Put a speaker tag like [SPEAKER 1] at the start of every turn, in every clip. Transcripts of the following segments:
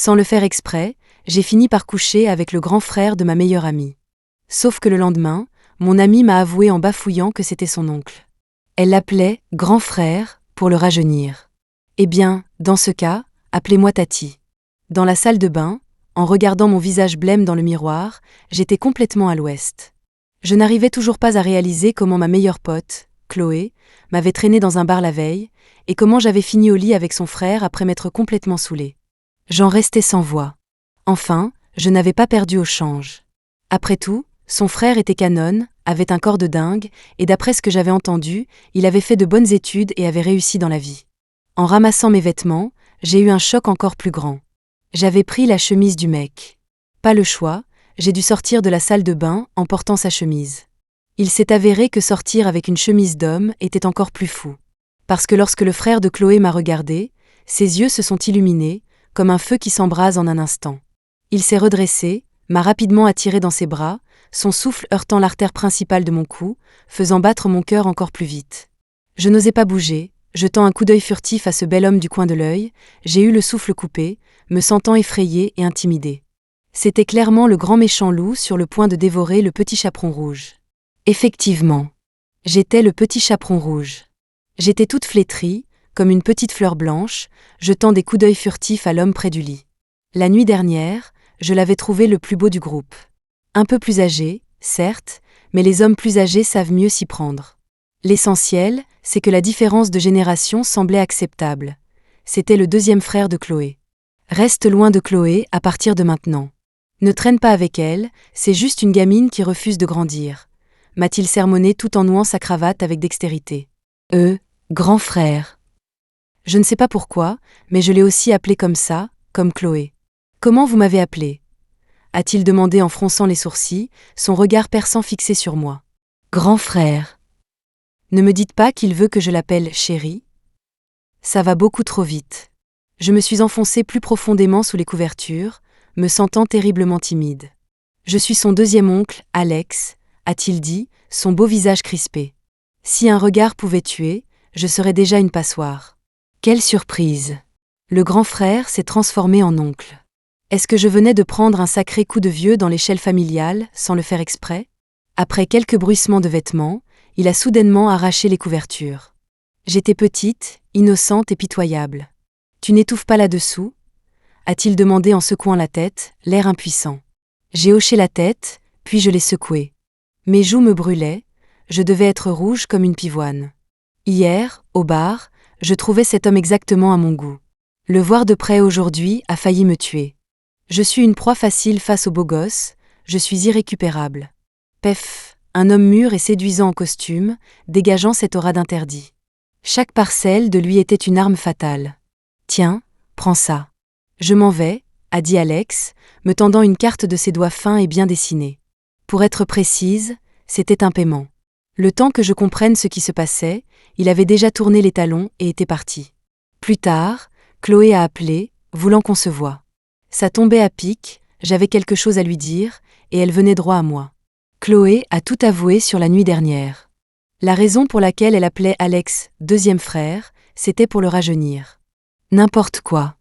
[SPEAKER 1] Sans le faire exprès, j'ai fini par coucher avec le grand frère de ma meilleure amie. Sauf que le lendemain, mon amie m'a avoué en bafouillant que c'était son oncle. Elle l'appelait « grand frère » pour le rajeunir. Eh bien, dans ce cas, appelez-moi Tati. Dans la salle de bain, en regardant mon visage blême dans le miroir, j'étais complètement à l'ouest. Je n'arrivais toujours pas à réaliser comment ma meilleure pote, Chloé, m'avait traînée dans un bar la veille, et comment j'avais fini au lit avec son frère après m'être complètement saoulée. J'en restais sans voix. Enfin, je n'avais pas perdu au change. Après tout, son frère était canon, avait un corps de dingue, et d'après ce que j'avais entendu, il avait fait de bonnes études et avait réussi dans la vie. En ramassant mes vêtements, j'ai eu un choc encore plus grand. J'avais pris la chemise du mec. Pas le choix, j'ai dû sortir de la salle de bain en portant sa chemise. Il s'est avéré que sortir avec une chemise d'homme était encore plus fou. Parce que lorsque le frère de Chloé m'a regardé, ses yeux se sont illuminés, comme un feu qui s'embrase en un instant. Il s'est redressé, m'a rapidement attiré dans ses bras, son souffle heurtant l'artère principale de mon cou, faisant battre mon cœur encore plus vite. Je n'osais pas bouger, jetant un coup d'œil furtif à ce bel homme du coin de l'œil, j'ai eu le souffle coupé, me sentant effrayée et intimidée. C'était clairement le grand méchant loup sur le point de dévorer le petit chaperon rouge. Effectivement, j'étais le petit chaperon rouge. J'étais toute flétrie, comme une petite fleur blanche, jetant des coups d'œil furtifs à l'homme près du lit. La nuit dernière, je l'avais trouvé le plus beau du groupe. Un peu plus âgé, certes, mais les hommes plus âgés savent mieux s'y prendre. L'essentiel, c'est que la différence de génération semblait acceptable. C'était le deuxième frère de Chloé. Reste loin de Chloé à partir de maintenant. Ne traîne pas avec elle, c'est juste une gamine qui refuse de grandir, m'a-t-il sermonné tout en nouant sa cravate avec dextérité. Grand frère. Je ne sais pas pourquoi, mais je l'ai aussi appelé comme ça, comme Chloé. Comment vous m'avez appelé ? A-t-il demandé en fronçant les sourcils, son regard perçant fixé sur moi. Grand frère. Ne me dites pas qu'il veut que je l'appelle chérie ? Ça va beaucoup trop vite. Je me suis enfoncée plus profondément sous les couvertures, me sentant terriblement timide. Je suis son deuxième oncle, Alex, a-t-il dit, son beau visage crispé. Si un regard pouvait tuer, je serais déjà une passoire. Quelle surprise! Le grand frère s'est transformé en oncle. Est-ce que je venais de prendre un sacré coup de vieux dans l'échelle familiale, sans le faire exprès ? Après quelques bruissements de vêtements, il a soudainement arraché les couvertures. J'étais petite, innocente et pitoyable. Tu n'étouffes pas là-dessous ? A-t-il demandé en secouant la tête, l'air impuissant. J'ai hoché la tête, puis je l'ai secoué. Mes joues me brûlaient, je devais être rouge comme une pivoine. Hier, au bar, je trouvais cet homme exactement à mon goût. Le voir de près aujourd'hui a failli me tuer. Je suis une proie facile face aux beaux gosses, je suis irrécupérable. Pef, un homme mûr et séduisant en costume, dégageant cette aura d'interdit. Chaque parcelle de lui était une arme fatale. Tiens, prends ça. Je m'en vais, a dit Alex, me tendant une carte de ses doigts fins et bien dessinés. Pour être précise, c'était un paiement. Le temps que je comprenne ce qui se passait, il avait déjà tourné les talons et était parti. Plus tard, Chloé a appelé, voulant qu'on se voie. Ça tombait à pic, j'avais quelque chose à lui dire, et elle venait droit à moi. Chloé a tout avoué sur la nuit dernière. La raison pour laquelle elle appelait Alex « deuxième frère », c'était pour le rajeunir. N'importe quoi.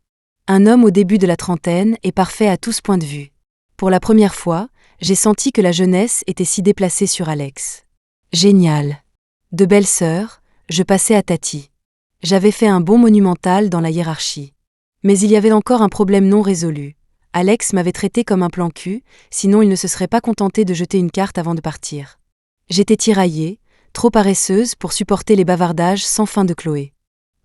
[SPEAKER 1] Un homme au début de la trentaine est parfait à tous points de vue. Pour la première fois, j'ai senti que la jeunesse était si déplacée sur Alex. Génial. De belle sœur, je passais à Tati. J'avais fait un bond monumental dans la hiérarchie. Mais il y avait encore un problème non résolu. Alex m'avait traité comme un plan cul, sinon il ne se serait pas contenté de jeter une carte avant de partir. J'étais tiraillée, trop paresseuse pour supporter les bavardages sans fin de Chloé.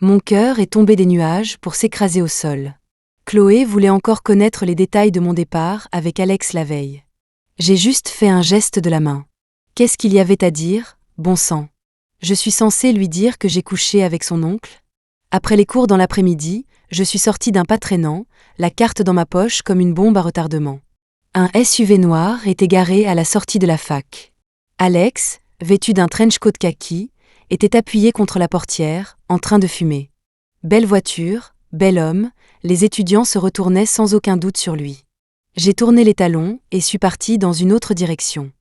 [SPEAKER 1] Mon cœur est tombé des nuages pour s'écraser au sol. Chloé voulait encore connaître les détails de mon départ avec Alex la veille. J'ai juste fait un geste de la main. Qu'est-ce qu'il y avait à dire, bon sang ? Je suis censée lui dire que j'ai couché avec son oncle ? Après les cours dans l'après-midi, je suis sortie d'un pas traînant, la carte dans ma poche comme une bombe à retardement. Un SUV noir était garé à la sortie de la fac. Alex, vêtu d'un trench coat kaki, était appuyé contre la portière, en train de fumer. Belle voiture, bel homme, les étudiants se retournaient sans aucun doute sur lui. J'ai tourné les talons et suis partie dans une autre direction.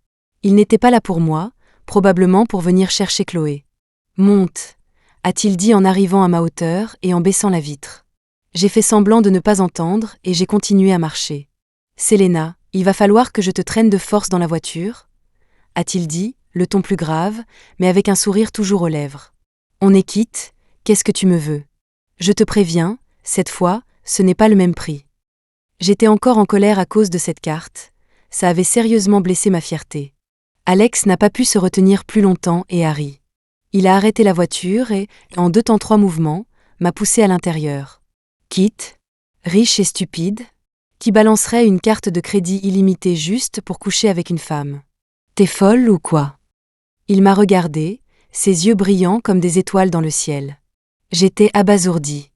[SPEAKER 1] Il n'était pas là pour moi, probablement pour venir chercher Chloé. « Monte », a-t-il dit en arrivant à ma hauteur et en baissant la vitre. J'ai fait semblant de ne pas entendre et j'ai continué à marcher. Selena, il va falloir que je te traîne de force dans la voiture, a-t-il dit, le ton plus grave, mais avec un sourire toujours aux lèvres. On est quitte, qu'est-ce que tu me veux? Je te préviens, cette fois, ce n'est pas le même prix. J'étais encore en colère à cause de cette carte, ça avait sérieusement blessé ma fierté. Alex n'a pas pu se retenir plus longtemps et a ri. Il a arrêté la voiture et, en 2 temps 3 mouvements, m'a poussé à l'intérieur. Quitte, riche et stupide, qui balancerait une carte de crédit illimitée juste pour coucher avec une femme. T'es folle ou quoi? Il m'a regardé, ses yeux brillants comme des étoiles dans le ciel. J'étais abasourdi.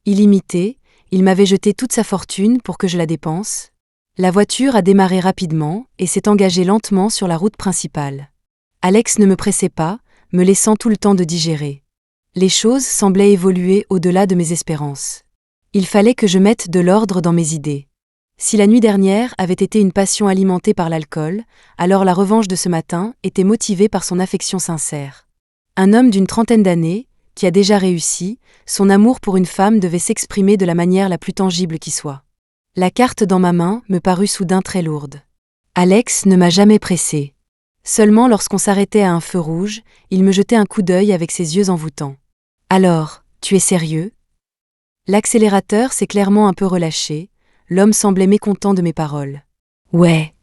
[SPEAKER 1] Illimité, il m'avait jeté toute sa fortune pour que je la dépense. La voiture a démarré rapidement et s'est engagée lentement sur la route principale. Alex ne me pressait pas, me laissant tout le temps de digérer. Les choses semblaient évoluer au-delà de mes espérances. Il fallait que je mette de l'ordre dans mes idées. Si la nuit dernière avait été une passion alimentée par l'alcool, alors la revanche de ce matin était motivée par son affection sincère. Un homme d'une 30aine d'années, qui a déjà réussi, son amour pour une femme devait s'exprimer de la manière la plus tangible qui soit. La carte dans ma main me parut soudain très lourde. Alex ne m'a jamais pressée. Seulement lorsqu'on s'arrêtait à un feu rouge, il me jetait un coup d'œil avec ses yeux envoûtants. « Alors, tu es sérieux ?» L'accélérateur s'est clairement un peu relâché, l'homme semblait mécontent de mes paroles. « Ouais. »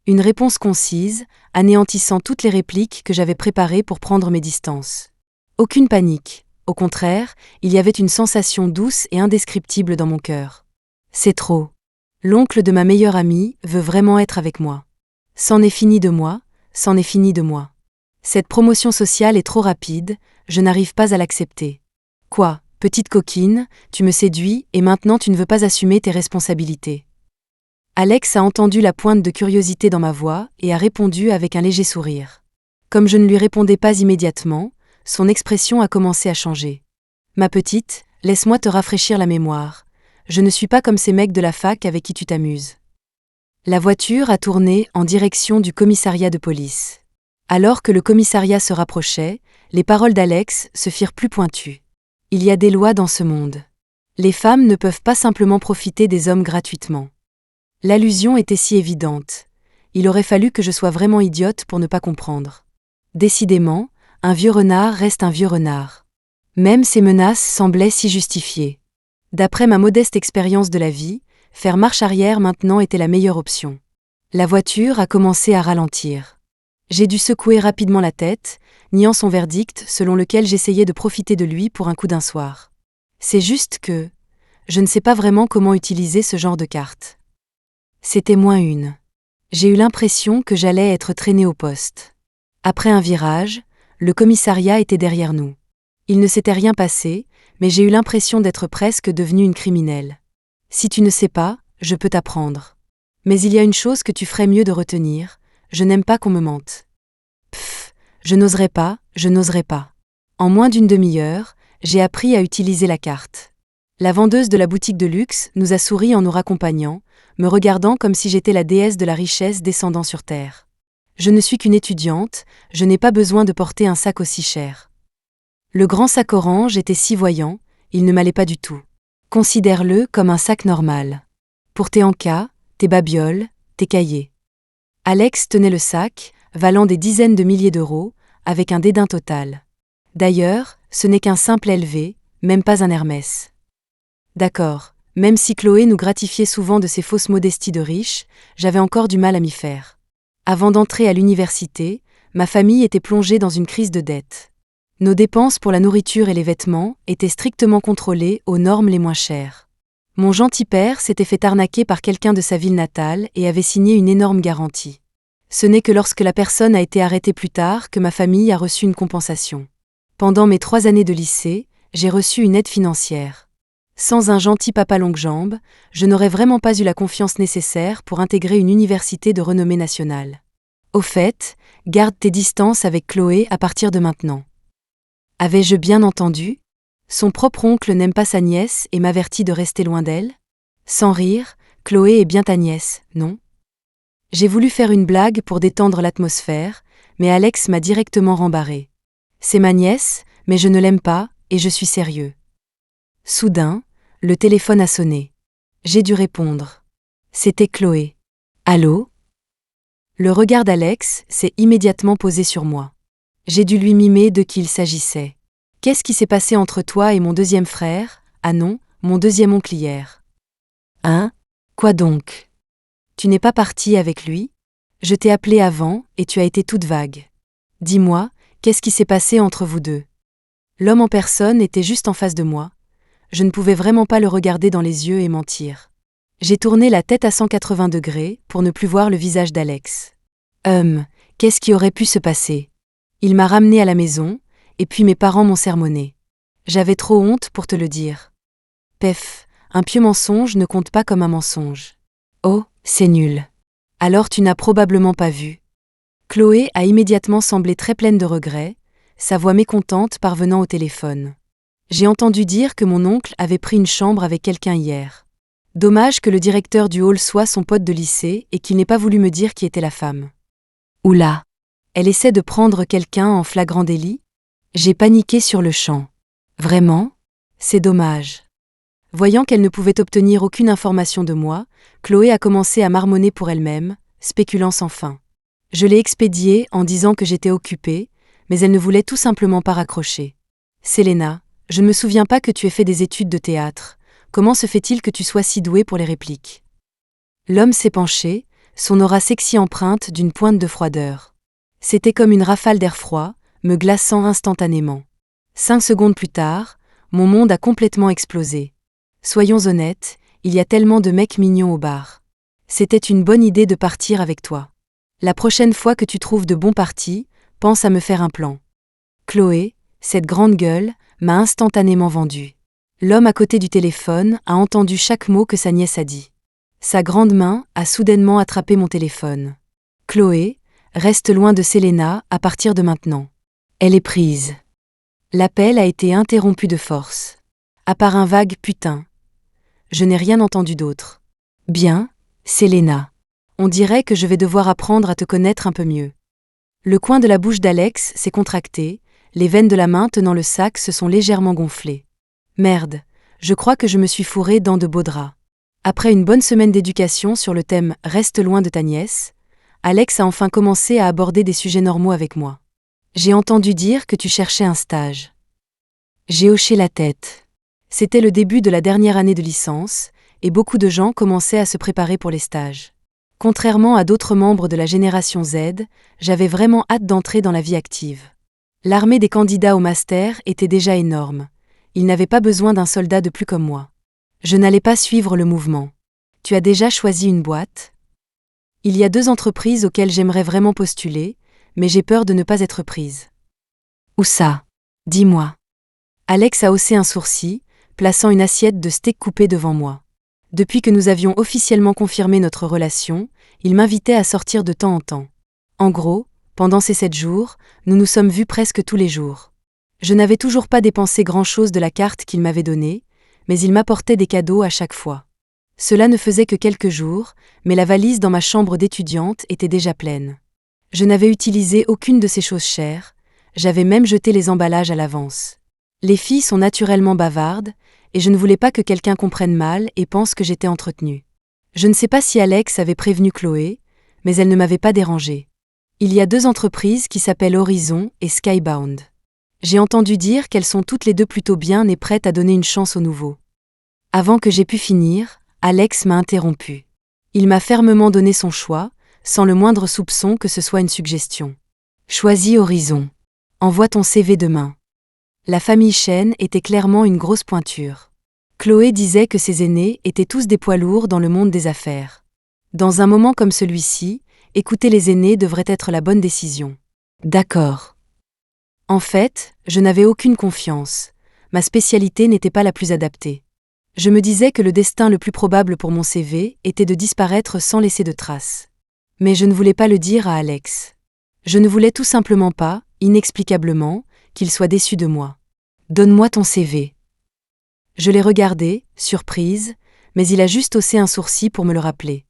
[SPEAKER 1] Une réponse concise, anéantissant toutes les répliques que j'avais préparées pour prendre mes distances. Aucune panique, au contraire, il y avait une sensation douce et indescriptible dans mon cœur. C'est trop. L'oncle de ma meilleure amie veut vraiment être avec moi. C'en est fini de moi, c'en est fini de moi. Cette promotion sociale est trop rapide, je n'arrive pas à l'accepter. Quoi, petite coquine, tu me séduis et maintenant tu ne veux pas assumer tes responsabilités. Alex a entendu la pointe de curiosité dans ma voix et a répondu avec un léger sourire. Comme je ne lui répondais pas immédiatement, son expression a commencé à changer. Ma petite, laisse-moi te rafraîchir la mémoire. Je ne suis pas comme ces mecs de la fac avec qui tu t'amuses. La voiture a tourné en direction du commissariat de police. Alors que le commissariat se rapprochait, les paroles d'Alex se firent plus pointues. Il y a des lois dans ce monde. Les femmes ne peuvent pas simplement profiter des hommes gratuitement. L'allusion était si évidente. Il aurait fallu que je sois vraiment idiote pour ne pas comprendre. Décidément, un vieux renard reste un vieux renard. Même ces menaces semblaient si justifiées. D'après ma modeste expérience de la vie, faire marche arrière maintenant était la meilleure option. La voiture a commencé à ralentir. J'ai dû secouer rapidement la tête, niant son verdict selon lequel j'essayais de profiter de lui pour un coup d'un soir. C'est juste que je ne sais pas vraiment comment utiliser ce genre de carte. C'était moins une. J'ai eu l'impression que j'allais être traîné au poste. Après un virage, le commissariat était derrière nous. Il ne s'était rien passé, mais j'ai eu l'impression d'être presque devenue une criminelle. Si tu ne sais pas, je peux t'apprendre. Mais il y a une chose que tu ferais mieux de retenir, je n'aime pas qu'on me mente. Pfff, je n'oserais pas, je n'oserais pas. En moins d'une demi-heure, j'ai appris à utiliser la carte. La vendeuse de la boutique de luxe nous a souri en nous raccompagnant, me regardant comme si j'étais la déesse de la richesse descendant sur terre. Je ne suis qu'une étudiante, je n'ai pas besoin de porter un sac aussi cher. Le grand sac orange était si voyant, il ne m'allait pas du tout. Considère-le comme un sac normal. Pour tes encas, tes babioles, tes cahiers. Alex tenait le sac, valant des dizaines de milliers d'euros, avec un dédain total. D'ailleurs, ce n'est qu'un simple LV, même pas un Hermès. D'accord, même si Chloé nous gratifiait souvent de ses fausses modesties de riches, j'avais encore du mal à m'y faire. Avant d'entrer à l'université, ma famille était plongée dans une crise de dette. Nos dépenses pour la nourriture et les vêtements étaient strictement contrôlées aux normes les moins chères. Mon gentil père s'était fait arnaquer par quelqu'un de sa ville natale et avait signé une énorme garantie. Ce n'est que lorsque la personne a été arrêtée plus tard que ma famille a reçu une compensation. Pendant mes 3 années de lycée, j'ai reçu une aide financière. Sans un gentil papa longue jambe, je n'aurais vraiment pas eu la confiance nécessaire pour intégrer une université de renommée nationale. Au fait, garde tes distances avec Chloé à partir de maintenant. Avais-je bien entendu ? Son propre oncle n'aime pas sa nièce et m'avertit de rester loin d'elle ? Sans rire, Chloé est bien ta nièce, non ? J'ai voulu faire une blague pour détendre l'atmosphère, mais Alex m'a directement rembarré. C'est ma nièce, mais je ne l'aime pas, et je suis sérieux. Soudain, Le téléphone a sonné. J'ai dû répondre. C'était Chloé. Allô ? Le regard d'Alex s'est immédiatement posé sur moi. J'ai dû lui mimer de qui il s'agissait. Qu'est-ce qui s'est passé entre toi et mon deuxième frère ? Ah non, mon deuxième oncle hier. Hein ? Quoi donc ? Tu n'es pas partie avec lui ? Je t'ai appelé avant et tu as été toute vague. Dis-moi, qu'est-ce qui s'est passé entre vous deux ? L'homme en personne était juste en face de moi. Je ne pouvais vraiment pas le regarder dans les yeux et mentir. J'ai tourné la tête à 180 degrés pour ne plus voir le visage d'Alex. Qu'est-ce qui aurait pu se passer ? Il m'a ramené à la maison, et puis mes parents m'ont sermonné. J'avais trop honte pour te le dire. Pef, un pieux mensonge ne compte pas comme un mensonge. Oh, c'est nul. Alors tu n'as probablement pas vu. Chloé a immédiatement semblé très pleine de regrets, sa voix mécontente parvenant au téléphone. J'ai entendu dire que mon oncle avait pris une chambre avec quelqu'un hier. Dommage que le directeur du hall soit son pote de lycée et qu'il n'ait pas voulu me dire qui était la femme. Oula! Elle essaie de prendre quelqu'un en flagrant délit ? J'ai paniqué sur le champ. Vraiment ? C'est dommage. Voyant qu'elle ne pouvait obtenir aucune information de moi, Chloé a commencé à marmonner pour elle-même, spéculant sans fin. Je l'ai expédiée en disant que j'étais occupée, mais elle ne voulait tout simplement pas raccrocher. Selena, je ne me souviens pas que tu aies fait des études de théâtre. Comment se fait-il que tu sois si douée pour les répliques ? L'homme s'est penché, son aura sexy empreinte d'une pointe de froideur. C'était comme une rafale d'air froid, me glaçant instantanément. 5 secondes plus tard, mon monde a complètement explosé. Soyons honnêtes, il y a tellement de mecs mignons au bar. C'était une bonne idée de partir avec toi. La prochaine fois que tu trouves de bons partis, pense à me faire un plan. Chloé, cette grande gueule, m'a instantanément vendue. L'homme à côté du téléphone a entendu chaque mot que sa nièce a dit. Sa grande main a soudainement attrapé mon téléphone. Chloé, reste loin de Selena à partir de maintenant. Elle est prise. L'appel a été interrompu de force. À part un vague putain. Je n'ai rien entendu d'autre. Bien, Selena. On dirait que je vais devoir apprendre à te connaître un peu mieux. Le coin de la bouche d'Alex s'est contracté, les veines de la main tenant le sac se sont légèrement gonflées. Merde, je crois que je me suis fourrée dans de beaux draps. Après une bonne semaine d'éducation sur le thème « Reste loin de ta nièce », Alex a enfin commencé à aborder des sujets normaux avec moi. J'ai entendu dire que tu cherchais un stage. J'ai hoché la tête. C'était le début de la dernière année de licence, et beaucoup de gens commençaient à se préparer pour les stages. Contrairement à d'autres membres de la génération Z, j'avais vraiment hâte d'entrer dans la vie active. L'armée des candidats au master était déjà énorme. Ils n'avaient pas besoin d'un soldat de plus comme moi. Je n'allais pas suivre le mouvement. Tu as déjà choisi une boîte ? Il y a 2 entreprises auxquelles j'aimerais vraiment postuler, mais j'ai peur de ne pas être prise. Où ça ? Dis-moi. Alex a haussé un sourcil, plaçant une assiette de steak coupé devant moi. Depuis que nous avions officiellement confirmé notre relation, il m'invitait à sortir de temps en temps. En gros, pendant ces 7 jours, nous nous sommes vus presque tous les jours. Je n'avais toujours pas dépensé grand-chose de la carte qu'il m'avait donnée, mais il m'apportait des cadeaux à chaque fois. Cela ne faisait que quelques jours, mais la valise dans ma chambre d'étudiante était déjà pleine. Je n'avais utilisé aucune de ces choses chères, j'avais même jeté les emballages à l'avance. Les filles sont naturellement bavardes, et je ne voulais pas que quelqu'un comprenne mal et pense que j'étais entretenue. Je ne sais pas si Alex avait prévenu Chloé, mais elle ne m'avait pas dérangée. Il y a 2 entreprises qui s'appellent Horizon et Skybound. J'ai entendu dire qu'elles sont toutes les 2 plutôt bien et prêtes à donner une chance aux nouveaux. Avant que j'aie pu finir, Alex m'a interrompu. Il m'a fermement donné son choix, sans le moindre soupçon que ce soit une suggestion. Choisis Horizon. Envoie ton CV demain. La famille Chen était clairement une grosse pointure. Chloé disait que ses aînés étaient tous des poids lourds dans le monde des affaires. Dans un moment comme celui-ci, écouter les aînés devrait être la bonne décision. D'accord. En fait, je n'avais aucune confiance. Ma spécialité n'était pas la plus adaptée. Je me disais que le destin le plus probable pour mon CV était de disparaître sans laisser de traces. Mais je ne voulais pas le dire à Alex. Je ne voulais tout simplement pas, inexplicablement, qu'il soit déçu de moi. Donne-moi ton CV. Je l'ai regardé, surprise, mais il a juste haussé un sourcil pour me le rappeler.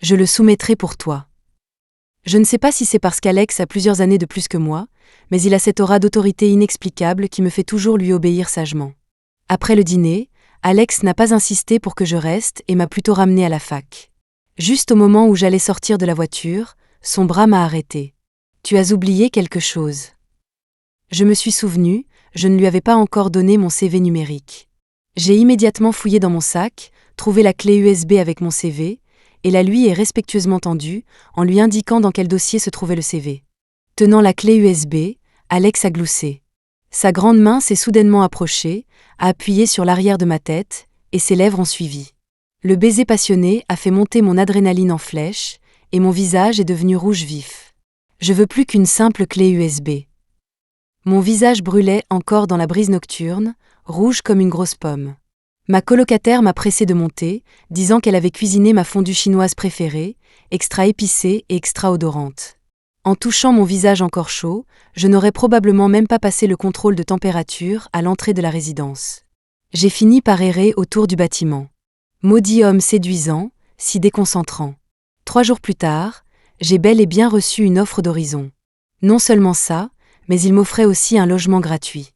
[SPEAKER 1] Je le soumettrai pour toi. Je ne sais pas si c'est parce qu'Alex a plusieurs années de plus que moi, mais il a cette aura d'autorité inexplicable qui me fait toujours lui obéir sagement. Après le dîner, Alex n'a pas insisté pour que je reste et m'a plutôt ramené à la fac. Juste au moment où j'allais sortir de la voiture, son bras m'a arrêté. « Tu as oublié quelque chose. » Je me suis souvenu, je ne lui avais pas encore donné mon CV numérique. J'ai immédiatement fouillé dans mon sac, trouvé la clé USB avec mon CV, et la lui ai respectueusement tendue, en lui indiquant dans quel dossier se trouvait le CV. Tenant la clé USB, Alex a gloussé. Sa grande main s'est soudainement approchée, a appuyé sur l'arrière de ma tête, et ses lèvres ont suivi. Le baiser passionné a fait monter mon adrénaline en flèche, et mon visage est devenu rouge vif. Je veux plus qu'une simple clé USB. Mon visage brûlait encore dans la brise nocturne, rouge comme une grosse pomme. Ma colocataire m'a pressé de monter, disant qu'elle avait cuisiné ma fondue chinoise préférée, extra épicée et extra odorante. En touchant mon visage encore chaud, je n'aurais probablement même pas passé le contrôle de température à l'entrée de la résidence. J'ai fini par errer autour du bâtiment. Maudit homme séduisant, si déconcentrant. 3 jours plus tard, j'ai bel et bien reçu une offre d'Horizon. Non seulement ça, mais il m'offrait aussi un logement gratuit.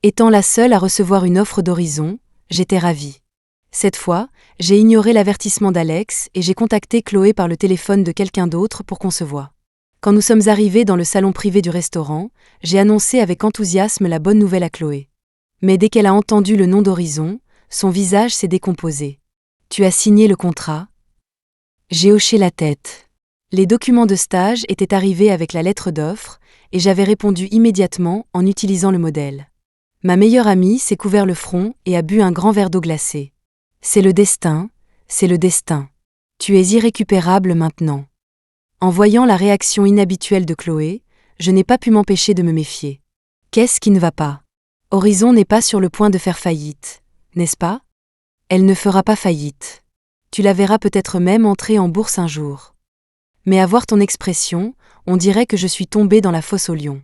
[SPEAKER 1] Étant la seule à recevoir une offre d'Horizon, j'étais ravie. Cette fois, j'ai ignoré l'avertissement d'Alex et j'ai contacté Chloé par le téléphone de quelqu'un d'autre pour qu'on se voie. Quand nous sommes arrivés dans le salon privé du restaurant, j'ai annoncé avec enthousiasme la bonne nouvelle à Chloé. Mais dès qu'elle a entendu le nom d'Horizon, son visage s'est décomposé. « Tu as signé le contrat ?» J'ai hoché la tête. Les documents de stage étaient arrivés avec la lettre d'offre, et j'avais répondu immédiatement en utilisant le modèle. Ma meilleure amie s'est couvert le front et a bu un grand verre d'eau glacée. « C'est le destin, c'est le destin. Tu es irrécupérable maintenant. » En voyant la réaction inhabituelle de Chloé, je n'ai pas pu m'empêcher de me méfier. Qu'est-ce qui ne va pas ? Horizon n'est pas sur le point de faire faillite, n'est-ce pas ? Elle ne fera pas faillite. Tu la verras peut-être même entrer en bourse un jour. Mais à voir ton expression, on dirait que je suis tombée dans la fosse aux lions.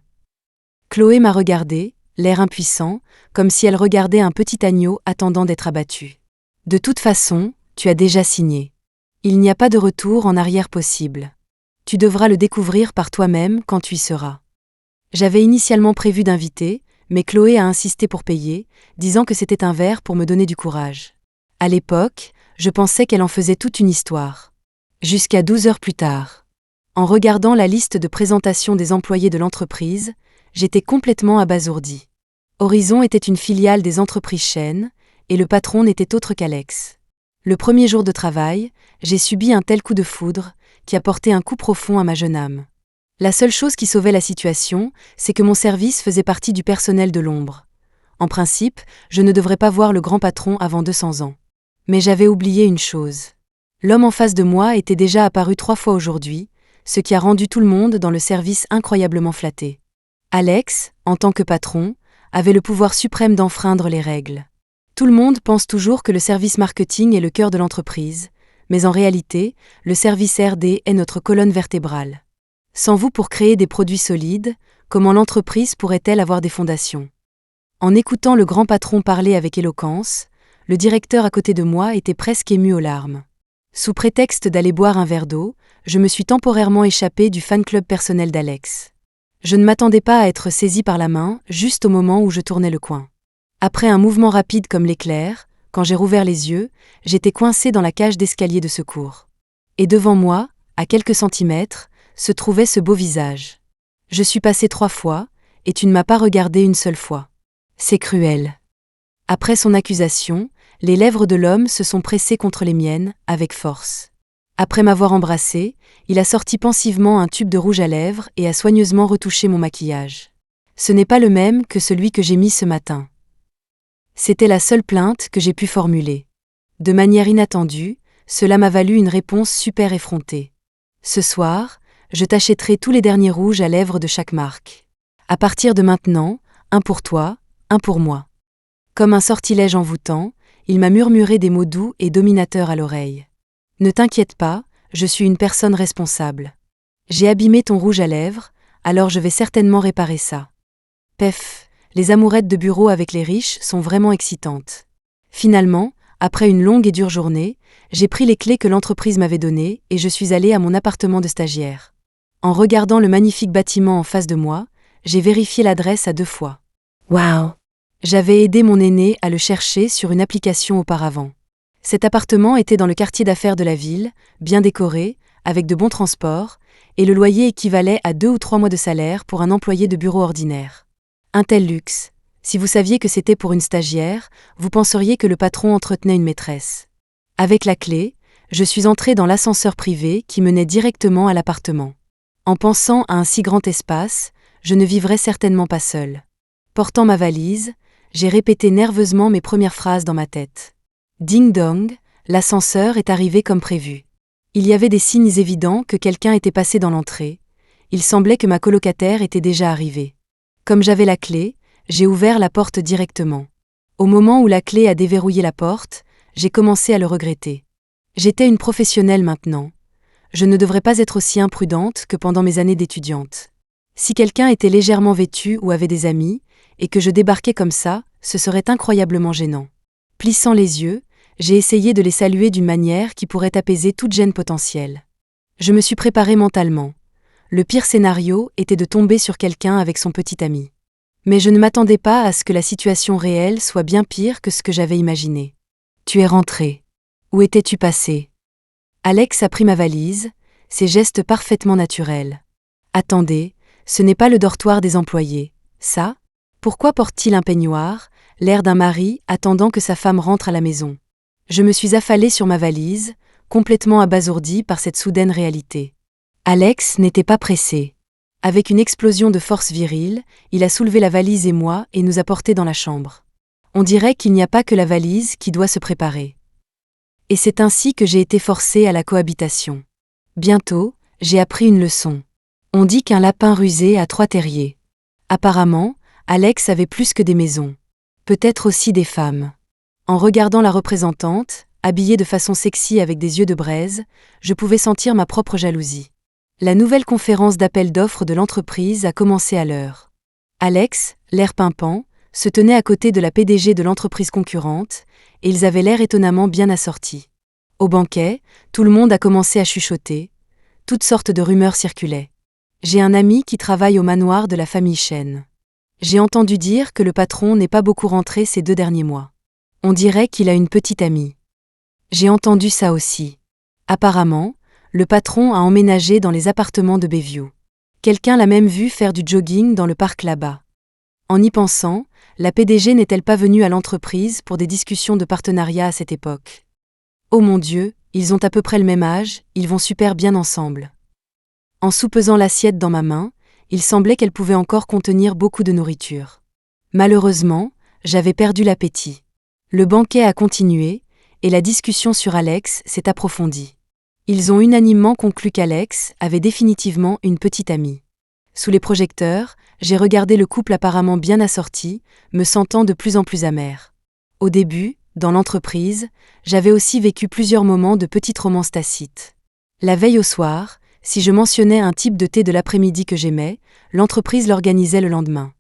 [SPEAKER 1] Chloé m'a regardé, l'air impuissant, comme si elle regardait un petit agneau attendant d'être abattu. De toute façon, tu as déjà signé. Il n'y a pas de retour en arrière possible. Tu devras le découvrir par toi-même quand tu y seras. J'avais initialement prévu d'inviter, mais Chloé a insisté pour payer, disant que c'était un verre pour me donner du courage. À l'époque, je pensais qu'elle en faisait toute une histoire. Jusqu'à 12 heures plus tard. En regardant la liste de présentation des employés de l'entreprise, j'étais complètement abasourdie. Horizon était une filiale des entreprises chaînes, et le patron n'était autre qu'Alex. Le premier jour de travail, j'ai subi un tel coup de foudre, qui a porté un coup profond à ma jeune âme. La seule chose qui sauvait la situation, c'est que mon service faisait partie du personnel de l'ombre. En principe, je ne devrais pas voir le grand patron avant 200 ans. Mais j'avais oublié une chose. L'homme en face de moi était déjà apparu 3 fois aujourd'hui, ce qui a rendu tout le monde dans le service incroyablement flatté. Alex, en tant que patron, avait le pouvoir suprême d'enfreindre les règles. Tout le monde pense toujours que le service marketing est le cœur de l'entreprise, mais en réalité, le service R&D est notre colonne vertébrale. Sans vous pour créer des produits solides, comment l'entreprise pourrait-elle avoir des fondations ? En écoutant le grand patron parler avec éloquence, le directeur à côté de moi était presque ému aux larmes. Sous prétexte d'aller boire un verre d'eau, je me suis temporairement échappée du fan club personnel d'Alex. Je ne m'attendais pas à être saisie par la main, juste au moment où je tournais le coin. Après un mouvement rapide comme l'éclair, quand j'ai rouvert les yeux, j'étais coincée dans la cage d'escalier de secours. Et devant moi, à quelques centimètres, se trouvait ce beau visage. Je suis passée 3 fois, et tu ne m'as pas regardé une seule fois. C'est cruel. Après son accusation, les lèvres de l'homme se sont pressées contre les miennes, avec force. Après m'avoir embrassée, il a sorti pensivement un tube de rouge à lèvres et a soigneusement retouché mon maquillage. Ce n'est pas le même que celui que j'ai mis ce matin. C'était la seule plainte que j'ai pu formuler. De manière inattendue, cela m'a valu une réponse super effrontée. Ce soir, je t'achèterai tous les derniers rouges à lèvres de chaque marque. À partir de maintenant, un pour toi, un pour moi. Comme un sortilège envoûtant, il m'a murmuré des mots doux et dominateurs à l'oreille. Ne t'inquiète pas, je suis une personne responsable. J'ai abîmé ton rouge à lèvres, alors je vais certainement réparer ça. Pef, les amourettes de bureau avec les riches sont vraiment excitantes. Finalement, après une longue et dure journée, j'ai pris les clés que l'entreprise m'avait données et je suis allée à mon appartement de stagiaire. En regardant le magnifique bâtiment en face de moi, j'ai vérifié l'adresse à 2 fois. Waouh! J'avais aidé mon aîné à le chercher sur une application auparavant. Cet appartement était dans le quartier d'affaires de la ville, bien décoré, avec de bons transports, et le loyer équivalait à 2 ou 3 mois de salaire pour un employé de bureau ordinaire. Un tel luxe. Si vous saviez que c'était pour une stagiaire, vous penseriez que le patron entretenait une maîtresse. Avec la clé, je suis entrée dans l'ascenseur privé qui menait directement à l'appartement. En pensant à un si grand espace, je ne vivrais certainement pas seule. Portant ma valise, j'ai répété nerveusement mes premières phrases dans ma tête. Ding-dong, l'ascenseur est arrivé comme prévu. Il y avait des signes évidents que quelqu'un était passé dans l'entrée. Il semblait que ma colocataire était déjà arrivée. Comme j'avais la clé, j'ai ouvert la porte directement. Au moment où la clé a déverrouillé la porte, j'ai commencé à le regretter. J'étais une professionnelle maintenant. Je ne devrais pas être aussi imprudente que pendant mes années d'étudiante. Si quelqu'un était légèrement vêtu ou avait des amis, et que je débarquais comme ça, ce serait incroyablement gênant. Plissant les yeux, j'ai essayé de les saluer d'une manière qui pourrait apaiser toute gêne potentielle. Je me suis préparée mentalement. Le pire scénario était de tomber sur quelqu'un avec son petit ami. Mais je ne m'attendais pas à ce que la situation réelle soit bien pire que ce que j'avais imaginé. Tu es rentré. Où étais-tu passé ? Alex a pris ma valise, ses gestes parfaitement naturels. Attendez, ce n'est pas le dortoir des employés, ça ? Pourquoi porte-t-il un peignoir, l'air d'un mari attendant que sa femme rentre à la maison ? Je me suis affalée sur ma valise, complètement abasourdie par cette soudaine réalité. Alex n'était pas pressé. Avec une explosion de force virile, il a soulevé la valise et moi et nous a portés dans la chambre. On dirait qu'il n'y a pas que la valise qui doit se préparer. Et c'est ainsi que j'ai été forcée à la cohabitation. Bientôt, j'ai appris une leçon. On dit qu'un lapin rusé a 3 terriers. Apparemment, Alex avait plus que des maisons. Peut-être aussi des femmes. En regardant la représentante, habillée de façon sexy avec des yeux de braise, je pouvais sentir ma propre jalousie. La nouvelle conférence d'appel d'offres de l'entreprise a commencé à l'heure. Alex, l'air pimpant, se tenait à côté de la PDG de l'entreprise concurrente, et ils avaient l'air étonnamment bien assortis. Au banquet, tout le monde a commencé à chuchoter. Toutes sortes de rumeurs circulaient. J'ai un ami qui travaille au manoir de la famille Chen. J'ai entendu dire que le patron n'est pas beaucoup rentré ces 2 derniers mois. On dirait qu'il a une petite amie. J'ai entendu ça aussi. Apparemment, le patron a emménagé dans les appartements de Bayview. Quelqu'un l'a même vu faire du jogging dans le parc là-bas. En y pensant, la PDG n'est-elle pas venue à l'entreprise pour des discussions de partenariat à cette époque ? Oh mon Dieu, ils ont à peu près le même âge, ils vont super bien ensemble. En soupesant l'assiette dans ma main, il semblait qu'elle pouvait encore contenir beaucoup de nourriture. Malheureusement, j'avais perdu l'appétit. Le banquet a continué, et la discussion sur Alex s'est approfondie. Ils ont unanimement conclu qu'Alex avait définitivement une petite amie. Sous les projecteurs, j'ai regardé le couple apparemment bien assorti, me sentant de plus en plus amère. Au début, dans l'entreprise, j'avais aussi vécu plusieurs moments de petites romances tacites. La veille au soir, si je mentionnais un type de thé de l'après-midi que j'aimais, l'entreprise l'organisait le lendemain.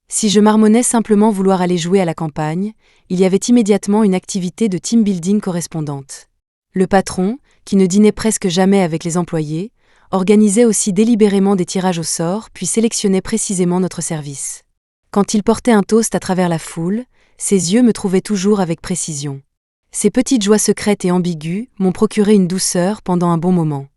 [SPEAKER 1] Si je marmonnais simplement vouloir aller jouer à la campagne, il y avait immédiatement une activité de team building correspondante. Le patron, qui ne dînait presque jamais avec les employés, organisait aussi délibérément des tirages au sort puis sélectionnait précisément notre service. Quand il portait un toast à travers la foule, ses yeux me trouvaient toujours avec précision. Ces petites joies secrètes et ambiguës m'ont procuré une douceur pendant un bon moment.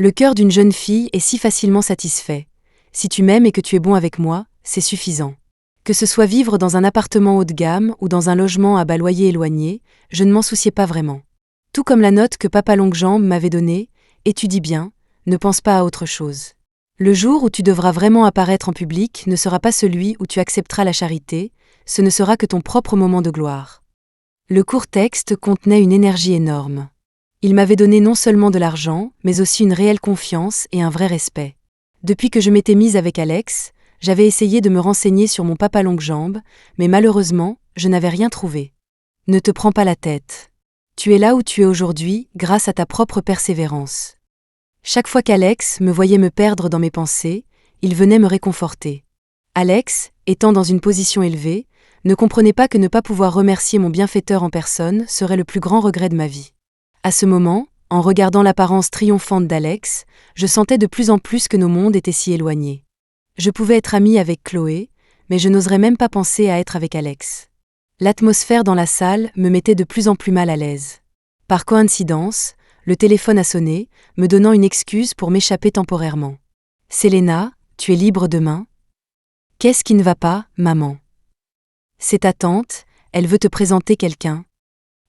[SPEAKER 1] Le cœur d'une jeune fille est si facilement satisfait. Si tu m'aimes et que tu es bon avec moi, c'est suffisant. Que ce soit vivre dans un appartement haut de gamme ou dans un logement à bas loyer éloigné, je ne m'en souciais pas vraiment. Tout comme la note que Papa Longue-Jambe m'avait donnée, étudie bien, ne pense pas à autre chose. Le jour où tu devras vraiment apparaître en public ne sera pas celui où tu accepteras la charité, ce ne sera que ton propre moment de gloire. Le court texte contenait une énergie énorme. Il m'avait donné non seulement de l'argent, mais aussi une réelle confiance et un vrai respect. Depuis que je m'étais mise avec Alex, j'avais essayé de me renseigner sur mon Papa Longue-Jambe, mais malheureusement, je n'avais rien trouvé. Ne te prends pas la tête. Tu es là où tu es aujourd'hui grâce à ta propre persévérance. Chaque fois qu'Alex me voyait me perdre dans mes pensées, il venait me réconforter. Alex, étant dans une position élevée, ne comprenait pas que ne pas pouvoir remercier mon bienfaiteur en personne serait le plus grand regret de ma vie. À ce moment, en regardant l'apparence triomphante d'Alex, je sentais de plus en plus que nos mondes étaient si éloignés. Je pouvais être amie avec Chloé, mais je n'oserais même pas penser à être avec Alex. L'atmosphère dans la salle me mettait de plus en plus mal à l'aise. Par coïncidence, le téléphone a sonné, me donnant une excuse pour m'échapper temporairement. « Selena, tu es libre demain ?»« Qu'est-ce qui ne va pas, maman ?»« C'est ta tante, elle veut te présenter quelqu'un. »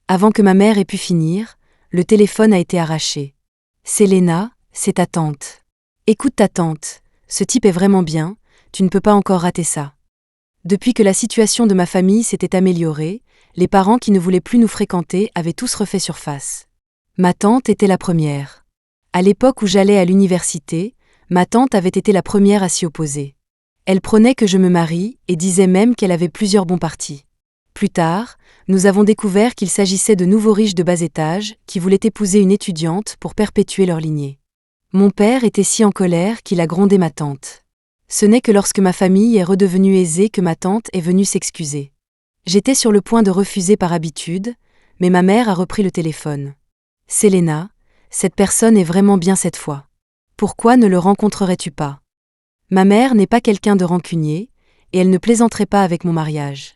[SPEAKER 1] Avant que ma mère ait pu finir, le téléphone a été arraché. « Selena, c'est ta tante. Écoute ta tante, ce type est vraiment bien, tu ne peux pas encore rater ça. » Depuis que la situation de ma famille s'était améliorée, les parents qui ne voulaient plus nous fréquenter avaient tous refait surface. Ma tante était la première. À l'époque où j'allais à l'université, ma tante avait été la première à s'y opposer. Elle prônait que je me marie et disait même qu'elle avait plusieurs bons partis. Plus tard, nous avons découvert qu'il s'agissait de nouveaux riches de bas étage qui voulaient épouser une étudiante pour perpétuer leur lignée. Mon père était si en colère qu'il a grondé ma tante. Ce n'est que lorsque ma famille est redevenue aisée que ma tante est venue s'excuser. J'étais sur le point de refuser par habitude, mais ma mère a repris le téléphone. « Selena, cette personne est vraiment bien cette fois. Pourquoi ne le rencontrerais-tu pas ? Ma mère n'est pas quelqu'un de rancunier, et elle ne plaisanterait pas avec mon mariage. »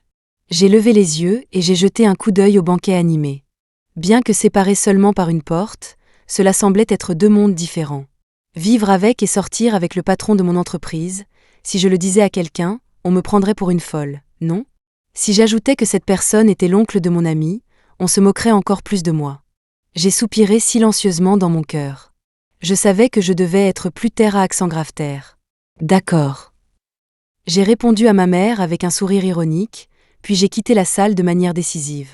[SPEAKER 1] J'ai levé les yeux et j'ai jeté un coup d'œil au banquet animé. Bien que séparés seulement par une porte, cela semblait être deux mondes différents. Vivre avec et sortir avec le patron de mon entreprise, si je le disais à quelqu'un, on me prendrait pour une folle, non ? Si j'ajoutais que cette personne était l'oncle de mon ami, on se moquerait encore plus de moi. J'ai soupiré silencieusement dans mon cœur. Je savais que je devais être plus terre à accent grave terre. D'accord. J'ai répondu à ma mère avec un sourire ironique, puis j'ai quitté la salle de manière décisive.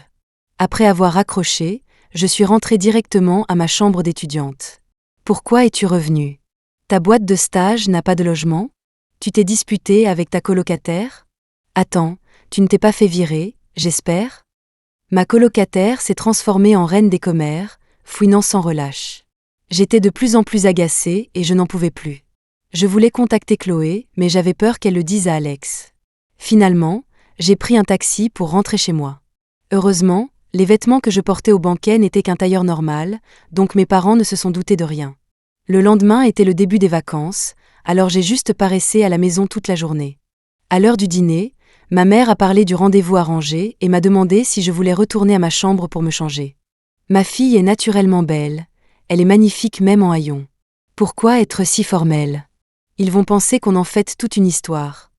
[SPEAKER 1] Après avoir raccroché, je suis rentrée directement à ma chambre d'étudiante. Pourquoi es-tu revenue ? Ta boîte de stage n'a pas de logement ? Tu t'es disputée avec ta colocataire ? Attends, tu ne t'es pas fait virer, j'espère ? Ma colocataire s'est transformée en reine des commères, fouinant sans relâche. J'étais de plus en plus agacée et je n'en pouvais plus. Je voulais contacter Chloé, mais j'avais peur qu'elle le dise à Alex. Finalement, j'ai pris un taxi pour rentrer chez moi. Heureusement, les vêtements que je portais au banquet n'étaient qu'un tailleur normal, donc mes parents ne se sont doutés de rien. Le lendemain était le début des vacances, alors j'ai juste paraissé à la maison toute la journée. À l'heure du dîner, ma mère a parlé du rendez-vous arrangé et m'a demandé si je voulais retourner à ma chambre pour me changer. Ma fille est naturellement belle, elle est magnifique même en haillons. Pourquoi être si formelle ? Ils vont penser qu'on en fait toute une histoire.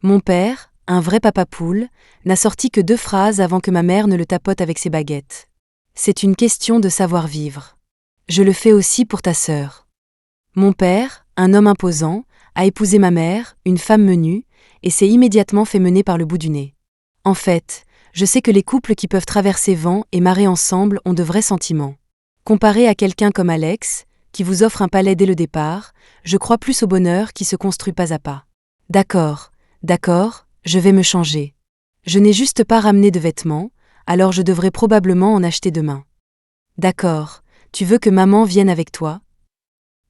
[SPEAKER 1] Mon père, un vrai papa poule, n'a sorti que 2 phrases avant que ma mère ne le tapote avec ses baguettes. C'est une question de savoir-vivre. Je le fais aussi pour ta sœur. Mon père, un homme imposant, a épousé ma mère, une femme menue, et s'est immédiatement fait mener par le bout du nez. En fait, je sais que les couples qui peuvent traverser vent et marée ensemble ont de vrais sentiments. Comparé à quelqu'un comme Alex, qui vous offre un palais dès le départ, je crois plus au bonheur qui se construit pas à pas. D'accord, je vais me changer. Je n'ai juste pas ramené de vêtements, alors je devrais probablement en acheter demain. D'accord, tu veux que maman vienne avec toi ?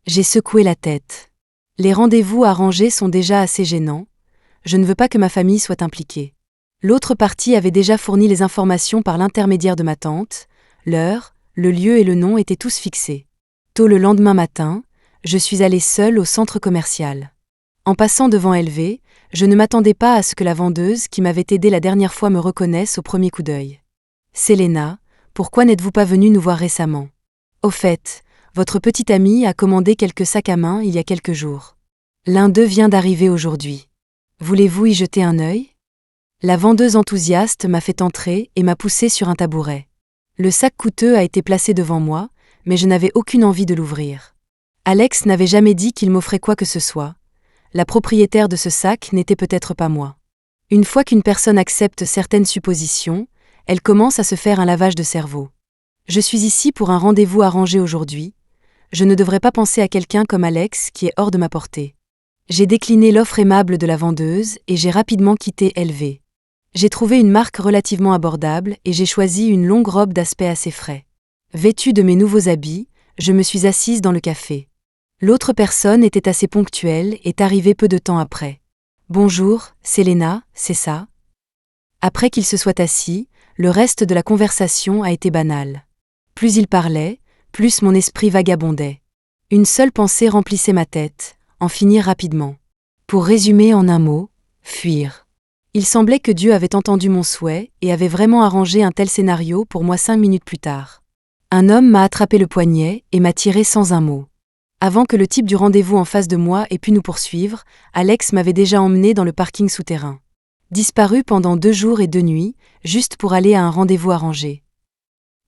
[SPEAKER 1] J'ai secoué la tête. Les rendez-vous arrangés sont déjà assez gênants, je ne veux pas que ma famille soit impliquée. L'autre partie avait déjà fourni les informations par l'intermédiaire de ma tante, l'heure, le lieu et le nom étaient tous fixés. Tôt le lendemain matin, je suis allée seule au centre commercial. En passant devant LV, je ne m'attendais pas à ce que la vendeuse qui m'avait aidée la dernière fois me reconnaisse au premier coup d'œil. « Selena, pourquoi n'êtes-vous pas venue nous voir récemment ? Au fait, votre petite amie a commandé quelques sacs à main il y a quelques jours. L'un d'eux vient d'arriver aujourd'hui. Voulez-vous y jeter un œil ? » La vendeuse enthousiaste m'a fait entrer et m'a poussée sur un tabouret. Le sac coûteux a été placé devant moi, mais je n'avais aucune envie de l'ouvrir. Alex n'avait jamais dit qu'il m'offrait quoi que ce soit. La propriétaire de ce sac n'était peut-être pas moi. Une fois qu'une personne accepte certaines suppositions, elle commence à se faire un lavage de cerveau. Je suis ici pour un rendez-vous arrangé aujourd'hui. Je ne devrais pas penser à quelqu'un comme Alex qui est hors de ma portée. J'ai décliné l'offre aimable de la vendeuse et j'ai rapidement quitté LV. J'ai trouvé une marque relativement abordable et j'ai choisi une longue robe d'aspect assez frais. Vêtue de mes nouveaux habits, je me suis assise dans le café. L'autre personne était assez ponctuelle et est arrivée peu de temps après. « Bonjour, Selena, c'est ça ?» Après qu'il se soit assis, le reste de la conversation a été banal. Plus il parlait, plus mon esprit vagabondait. Une seule pensée remplissait ma tête, en finir rapidement. Pour résumer en un mot, fuir. Il semblait que Dieu avait entendu mon souhait et avait vraiment arrangé un tel scénario pour moi 5 minutes plus tard. Un homme m'a attrapé le poignet et m'a tiré sans un mot. Avant que le type du rendez-vous en face de moi ait pu nous poursuivre, Alex m'avait déjà emmené dans le parking souterrain. Disparu pendant 2 jours et 2 nuits, juste pour aller à un rendez-vous arrangé.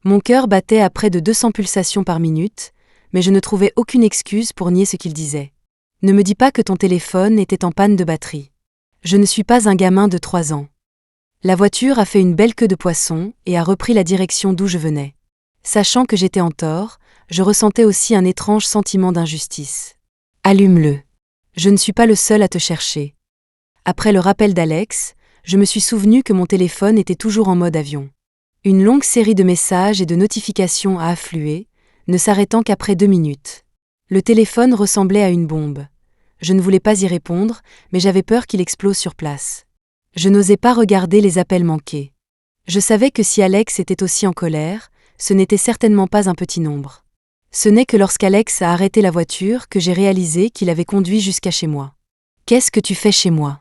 [SPEAKER 1] Mon cœur battait à près de 200 pulsations par minute, mais je ne trouvais aucune excuse pour nier ce qu'il disait. Ne me dis pas que ton téléphone était en panne de batterie. Je ne suis pas un gamin de 3 ans. La voiture a fait une belle queue de poisson et a repris la direction d'où je venais. Sachant que j'étais en tort, je ressentais aussi un étrange sentiment d'injustice. Allume-le. Je ne suis pas le seul à te chercher. Après le rappel d'Alex, je me suis souvenu que mon téléphone était toujours en mode avion. Une longue série de messages et de notifications a afflué, ne s'arrêtant qu'après 2 minutes. Le téléphone ressemblait à une bombe. Je ne voulais pas y répondre, mais j'avais peur qu'il explose sur place. Je n'osais pas regarder les appels manqués. Je savais que si Alex était aussi en colère, ce n'était certainement pas un petit nombre. Ce n'est que lorsqu'Alex a arrêté la voiture que j'ai réalisé qu'il avait conduit jusqu'à chez moi. « Qu'est-ce que tu fais chez moi ?»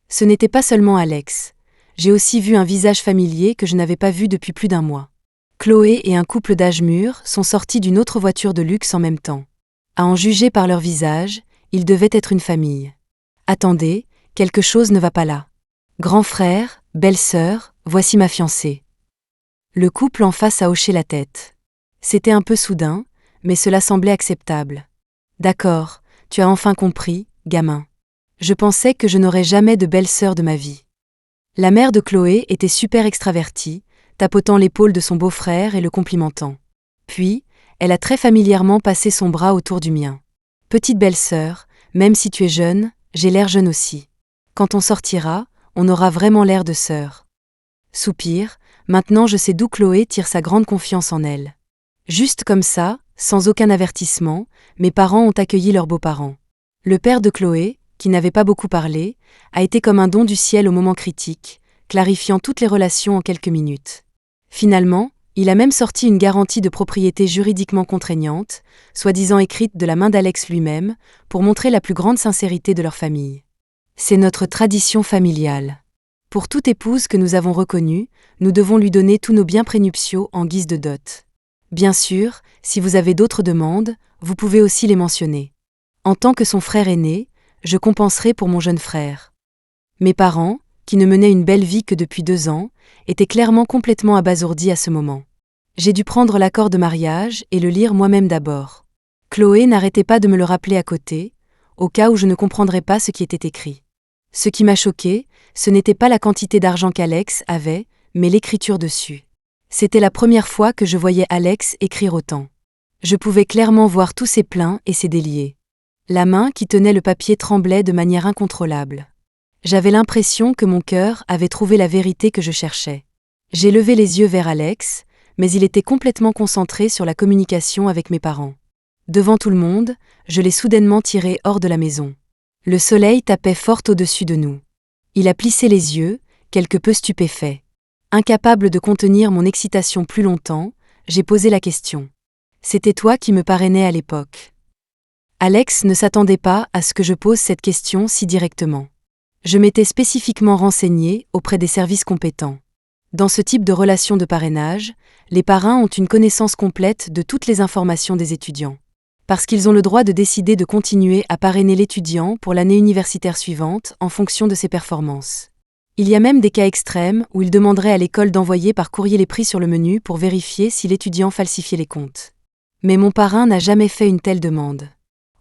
[SPEAKER 1] Ce n'était pas seulement Alex. J'ai aussi vu un visage familier que je n'avais pas vu depuis plus d'1 mois. Chloé et un couple d'âge mûr sont sortis d'une autre voiture de luxe en même temps. À en juger par leur visage, ils devaient être une famille. Attendez, quelque chose ne va pas là. Grand frère, belle-sœur, voici ma fiancée. Le couple en face a hoché la tête. C'était un peu soudain, mais cela semblait acceptable. D'accord, tu as enfin compris, gamin. Je pensais que je n'aurais jamais de belle-sœur de ma vie. La mère de Chloé était super extravertie, tapotant l'épaule de son beau-frère et le complimentant. Puis, elle a très familièrement passé son bras autour du mien. Petite belle-sœur, même si tu es jeune, j'ai l'air jeune aussi. Quand on sortira, on aura vraiment l'air de sœur. Soupir, maintenant je sais d'où Chloé tire sa grande confiance en elle. Juste comme ça, sans aucun avertissement, mes parents ont accueilli leurs beaux-parents. Le père de Chloé, qui n'avait pas beaucoup parlé, a été comme un don du ciel au moment critique, clarifiant toutes les relations en quelques minutes. Finalement, il a même sorti une garantie de propriété juridiquement contraignante, soi-disant écrite de la main d'Alex lui-même, pour montrer la plus grande sincérité de leur famille. C'est notre tradition familiale. Pour toute épouse que nous avons reconnue, nous devons lui donner tous nos biens prénuptiaux en guise de dot. Bien sûr, si vous avez d'autres demandes, vous pouvez aussi les mentionner. En tant que son frère aîné, je compenserai pour mon jeune frère. Mes parents, qui ne menaient une belle vie que depuis 2 ans, étaient clairement complètement abasourdis à ce moment. J'ai dû prendre l'accord de mariage et le lire moi-même d'abord. Chloé n'arrêtait pas de me le rappeler à côté, au cas où je ne comprendrais pas ce qui était écrit. Ce qui m'a choqué, ce n'était pas la quantité d'argent qu'Alex avait, mais l'écriture dessus. C'était la première fois que je voyais Alex écrire autant. Je pouvais clairement voir tous ses pleins et ses déliés. La main qui tenait le papier tremblait de manière incontrôlable. J'avais l'impression que mon cœur avait trouvé la vérité que je cherchais. J'ai levé les yeux vers Alex, mais il était complètement concentré sur la communication avec mes parents. Devant tout le monde, je l'ai soudainement tiré hors de la maison. Le soleil tapait fort au-dessus de nous. Il a plissé les yeux, quelque peu stupéfait. Incapable de contenir mon excitation plus longtemps, j'ai posé la question. C'était toi qui me parrainais à l'époque. Alex ne s'attendait pas à ce que je pose cette question si directement. Je m'étais spécifiquement renseignée auprès des services compétents. Dans ce type de relation de parrainage, les parrains ont une connaissance complète de toutes les informations des étudiants. Parce qu'ils ont le droit de décider de continuer à parrainer l'étudiant pour l'année universitaire suivante en fonction de ses performances. Il y a même des cas extrêmes où ils demanderaient à l'école d'envoyer par courrier les prix sur le menu pour vérifier si l'étudiant falsifiait les comptes. Mais mon parrain n'a jamais fait une telle demande.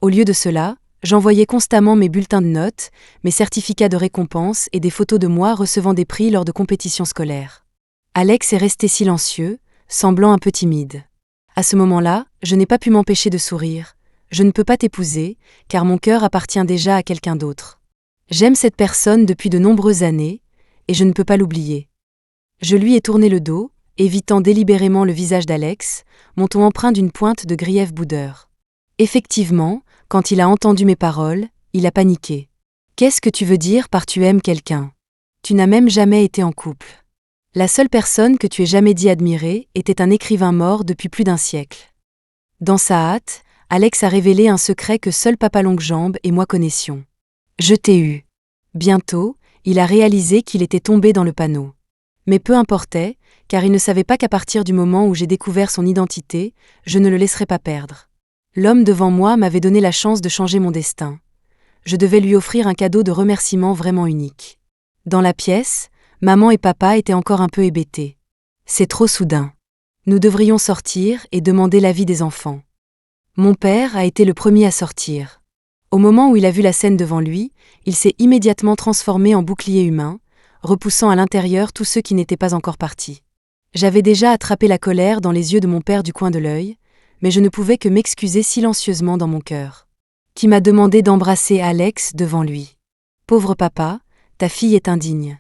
[SPEAKER 1] Au lieu de cela, j'envoyais constamment mes bulletins de notes, mes certificats de récompense et des photos de moi recevant des prix lors de compétitions scolaires. Alex est resté silencieux, semblant un peu timide. À ce moment-là, je n'ai pas pu m'empêcher de sourire. Je ne peux pas t'épouser, car mon cœur appartient déjà à quelqu'un d'autre. J'aime cette personne depuis de nombreuses années, et je ne peux pas l'oublier. Je lui ai tourné le dos, évitant délibérément le visage d'Alex, mon ton empreint d'une pointe de grief boudeur. Effectivement, quand il a entendu mes paroles, il a paniqué. « Qu'est-ce que tu veux dire par tu aimes quelqu'un ? Tu n'as même jamais été en couple. La seule personne que tu aies jamais dit admirer était un écrivain mort depuis plus d'1 siècle. » Dans sa hâte, Alex a révélé un secret que seul Papa Longue-Jambe et moi connaissions. « Je t'ai eu. » Bientôt, il a réalisé qu'il était tombé dans le panneau. Mais peu importait, car il ne savait pas qu'à partir du moment où j'ai découvert son identité, je ne le laisserais pas perdre. L'homme devant moi m'avait donné la chance de changer mon destin. Je devais lui offrir un cadeau de remerciement vraiment unique. Dans la pièce, maman et papa étaient encore un peu hébétés. C'est trop soudain. Nous devrions sortir et demander l'avis des enfants. Mon père a été le premier à sortir. Au moment où il a vu la scène devant lui, il s'est immédiatement transformé en bouclier humain, repoussant à l'intérieur tous ceux qui n'étaient pas encore partis. J'avais déjà attrapé la colère dans les yeux de mon père du coin de l'œil, mais je ne pouvais que m'excuser silencieusement dans mon cœur. Qui m'a demandé d'embrasser Alex devant lui. Pauvre papa, ta fille est indigne.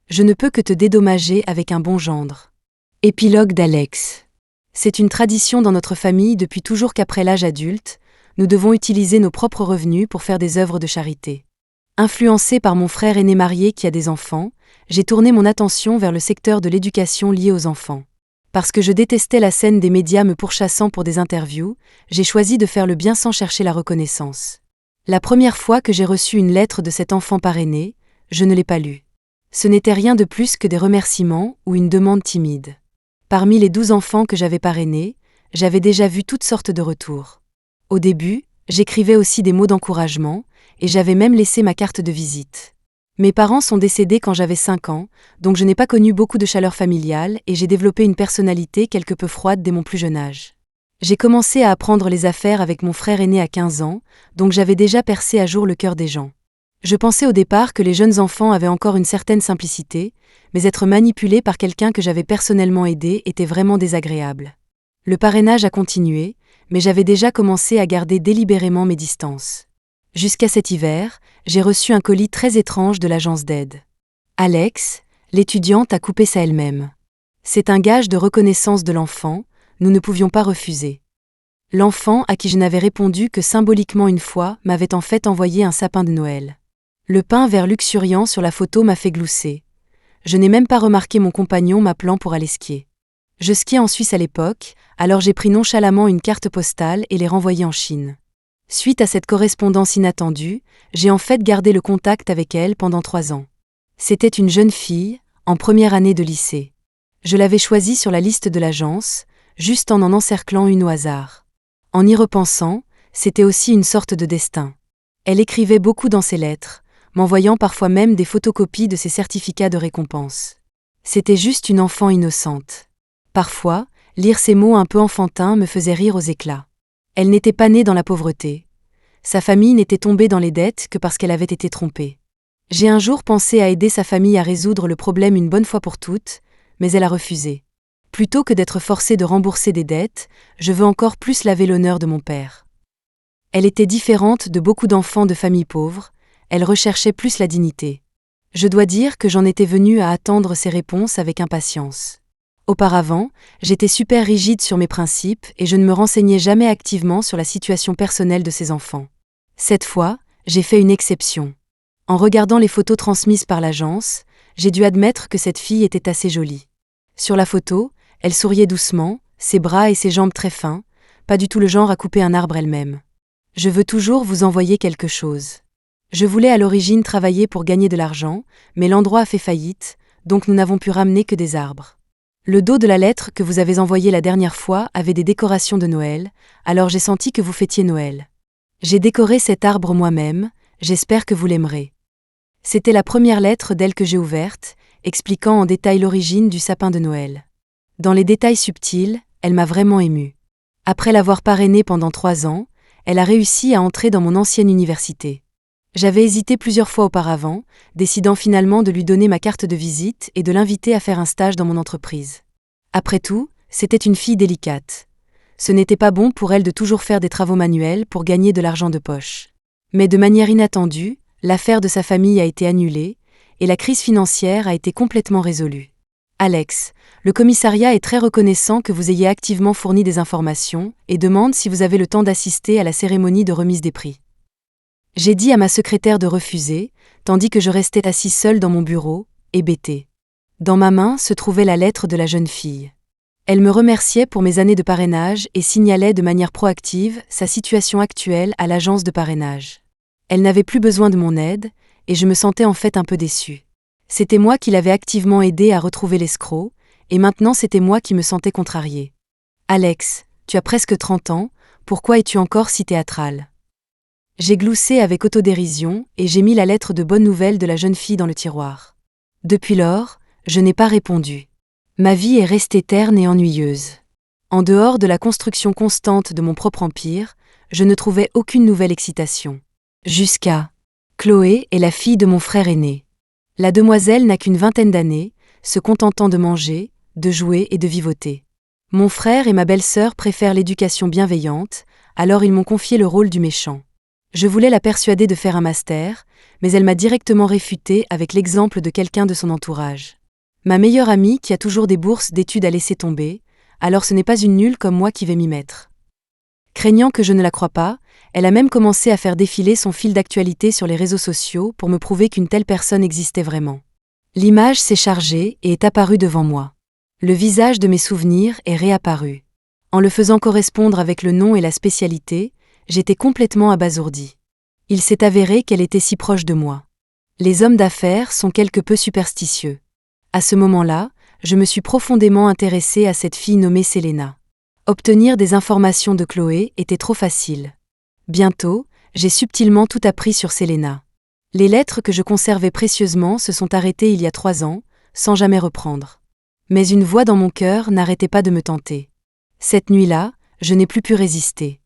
[SPEAKER 1] Je ne peux que te dédommager avec un bon gendre. Épilogue d'Alex. C'est une tradition dans notre famille depuis toujours qu'après l'âge adulte, nous devons utiliser nos propres revenus pour faire des œuvres de charité. Influencé par mon frère aîné marié qui a des enfants, j'ai tourné mon attention vers le secteur de l'éducation lié aux enfants. Parce que je détestais la scène des médias me pourchassant pour des interviews, j'ai choisi de faire le bien sans chercher la reconnaissance. La première fois que j'ai reçu une lettre de cet enfant parrainé, je ne l'ai pas lue. Ce n'était rien de plus que des remerciements ou une demande timide. Parmi les 12 enfants que j'avais parrainés, j'avais déjà vu toutes sortes de retours. Au début, j'écrivais aussi des mots d'encouragement, et j'avais même laissé ma carte de visite. Mes parents sont décédés quand j'avais 5 ans, donc je n'ai pas connu beaucoup de chaleur familiale et j'ai développé une personnalité quelque peu froide dès mon plus jeune âge. J'ai commencé à apprendre les affaires avec mon frère aîné à 15 ans, donc j'avais déjà percé à jour le cœur des gens. Je pensais au départ que les jeunes enfants avaient encore une certaine simplicité, mais être manipulé par quelqu'un que j'avais personnellement aidé était vraiment désagréable. Le parrainage a continué, mais j'avais déjà commencé à garder délibérément mes distances. Jusqu'à cet hiver, j'ai reçu un colis très étrange de l'agence d'aide. Alex, l'étudiante, a coupé ça elle-même. C'est un gage de reconnaissance de l'enfant, nous ne pouvions pas refuser. L'enfant, à qui je n'avais répondu que symboliquement une fois, m'avait en fait envoyé un sapin de Noël. Le pain vert luxuriant sur la photo m'a fait glousser. Je n'ai même pas remarqué mon compagnon m'appelant pour aller skier. Je skiais en Suisse à l'époque, alors j'ai pris nonchalamment une carte postale et l'ai renvoyée en Chine. Suite à cette correspondance inattendue, j'ai en fait gardé le contact avec elle pendant 3 ans. C'était une jeune fille, en première année de lycée. Je l'avais choisie sur la liste de l'agence, juste en encerclant une au hasard. En y repensant, c'était aussi une sorte de destin. Elle écrivait beaucoup dans ses lettres, m'envoyant parfois même des photocopies de ses certificats de récompense. C'était juste une enfant innocente. Parfois, lire ces mots un peu enfantins me faisait rire aux éclats. Elle n'était pas née dans la pauvreté. Sa famille n'était tombée dans les dettes que parce qu'elle avait été trompée. J'ai un jour pensé à aider sa famille à résoudre le problème une bonne fois pour toutes, mais elle a refusé. Plutôt que d'être forcée de rembourser des dettes, je veux encore plus laver l'honneur de mon père. Elle était différente de beaucoup d'enfants de familles pauvres, elle recherchait plus la dignité. Je dois dire que j'en étais venue à attendre ses réponses avec impatience. Auparavant, j'étais super rigide sur mes principes et je ne me renseignais jamais activement sur la situation personnelle de ses enfants. Cette fois, j'ai fait une exception. En regardant les photos transmises par l'agence, j'ai dû admettre que cette fille était assez jolie. Sur la photo, elle souriait doucement, ses bras et ses jambes très fins, pas du tout le genre à couper un arbre elle-même. Je veux toujours vous envoyer quelque chose. Je voulais à l'origine travailler pour gagner de l'argent, mais l'endroit a fait faillite, donc nous n'avons pu ramener que des arbres. Le dos de la lettre que vous avez envoyée la dernière fois avait des décorations de Noël, alors j'ai senti que vous fêtiez Noël. J'ai décoré cet arbre moi-même, j'espère que vous l'aimerez. C'était la première lettre d'elle que j'ai ouverte, expliquant en détail l'origine du sapin de Noël. Dans les détails subtils, elle m'a vraiment émue. Après l'avoir parrainée pendant 3 ans, elle a réussi à entrer dans mon ancienne université. J'avais hésité plusieurs fois auparavant, décidant finalement de lui donner ma carte de visite et de l'inviter à faire un stage dans mon entreprise. Après tout, c'était une fille délicate. Ce n'était pas bon pour elle de toujours faire des travaux manuels pour gagner de l'argent de poche. Mais de manière inattendue, l'affaire de sa famille a été annulée, et la crise financière a été complètement résolue. Alex, le commissariat est très reconnaissant que vous ayez activement fourni des informations et demande si vous avez le temps d'assister à la cérémonie de remise des prix. J'ai dit à ma secrétaire de refuser, tandis que je restais assis seul dans mon bureau, hébété. Dans ma main se trouvait la lettre de la jeune fille. Elle me remerciait pour mes années de parrainage et signalait de manière proactive sa situation actuelle à l'agence de parrainage. Elle n'avait plus besoin de mon aide, et je me sentais en fait un peu déçue. C'était moi qui l'avais activement aidé à retrouver l'escroc, et maintenant c'était moi qui me sentais contrariée. Alex, tu as presque 30 ans, pourquoi es-tu encore si théâtral? J'ai gloussé avec autodérision et j'ai mis la lettre de bonne nouvelle de la jeune fille dans le tiroir. Depuis lors, je n'ai pas répondu. Ma vie est restée terne et ennuyeuse. En dehors de la construction constante de mon propre empire, je ne trouvais aucune nouvelle excitation. Jusqu'à... Chloé est la fille de mon frère aîné. La demoiselle n'a qu'une vingtaine d'années, se contentant de manger, de jouer et de vivoter. Mon frère et ma belle-sœur préfèrent l'éducation bienveillante, alors ils m'ont confié le rôle du méchant. Je voulais la persuader de faire un master, mais elle m'a directement réfuté avec l'exemple de quelqu'un de son entourage. Ma meilleure amie qui a toujours des bourses d'études a laissé tomber, alors ce n'est pas une nulle comme moi qui vais m'y mettre. Craignant que je ne la croie pas, elle a même commencé à faire défiler son fil d'actualité sur les réseaux sociaux pour me prouver qu'une telle personne existait vraiment. L'image s'est chargée et est apparue devant moi. Le visage de mes souvenirs est réapparu. En le faisant correspondre avec le nom et la spécialité, j'étais complètement abasourdie. Il s'est avéré qu'elle était si proche de moi. Les hommes d'affaires sont quelque peu superstitieux. À ce moment-là, je me suis profondément intéressée à cette fille nommée Selena. Obtenir des informations de Chloé était trop facile. Bientôt, j'ai subtilement tout appris sur Selena. Les lettres que je conservais précieusement se sont arrêtées il y a 3 ans, sans jamais reprendre. Mais une voix dans mon cœur n'arrêtait pas de me tenter. Cette nuit-là, je n'ai plus pu résister.